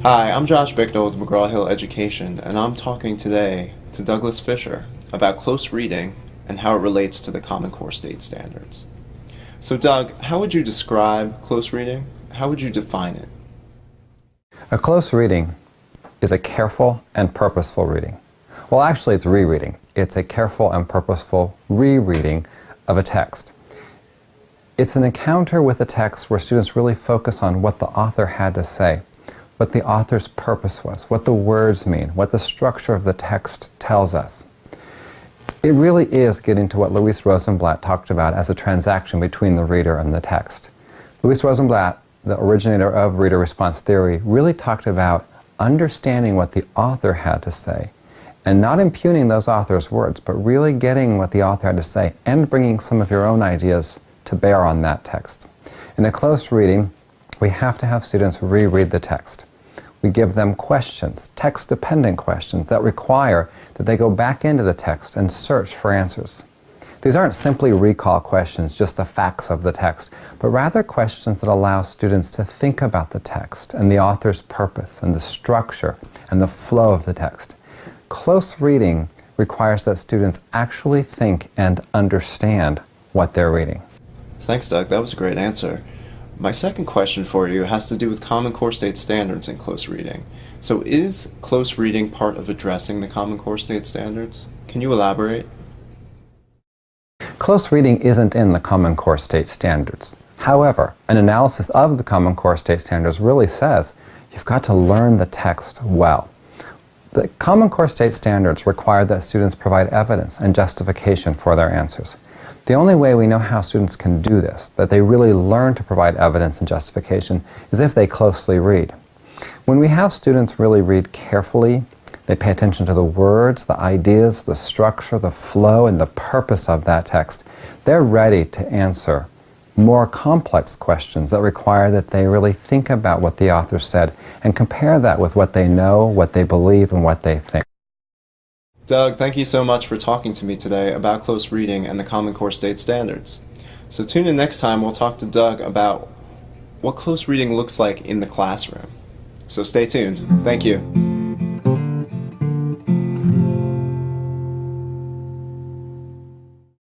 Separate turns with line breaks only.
Hi, I'm Josh Bicknell with McGraw-Hill Education, and I'm talking today to Douglas Fisher about close reading and how it relates to the Common Core State Standards. So Doug, how would you describe close reading? How would you define it?
A close reading is a careful and purposeful reading. Well, actually, it's rereading. It's a careful and purposeful rereading of a text. It's an encounter with a text where students really focus on what the author had to say, what the author's purpose was, what the words mean, what the structure of the text tells us. It really is getting to what Louis Rosenblatt talked about as a transaction between the reader and the text. Louis Rosenblatt, the originator of reader response theory, really talked about understanding what the author had to say and not impugning those authors' words, but really getting what the author had to say and bringing some of your own ideas to bear on that text. In a close reading, we have to have students reread the text. We give them questions, text-dependent questions, that require that they go back into the text and search for answers. These aren't simply recall questions, just the facts of the text, but rather questions that allow students to think about the text and the author's purpose and the structure and the flow of the text. Close reading requires that students actually think and understand what they're reading.
Thanks, Doug. That was a great answer. My second question for you has to do with Common Core State Standards in close reading. So is close reading part of addressing the Common Core State Standards? Can you elaborate?
Close reading isn't in the Common Core State Standards. However, an analysis of the Common Core State Standards really says you've got to learn the text well. The Common Core State Standards require that students provide evidence and justification for their answers. The only way we know how students can do this, that they really learn to provide evidence and justification, is if they closely read. When we have students really read carefully, they pay attention to the words, the ideas, the structure, the flow, and the purpose of that text, they're ready to answer more complex questions that require that they really think about what the author said and compare that with what they know, what they believe, and what they think.
Doug, thank you so much for talking to me today about close reading and the Common Core State Standards. So tune in next time, we'll talk to Doug about what close reading looks like in the classroom. So stay tuned. Thank you.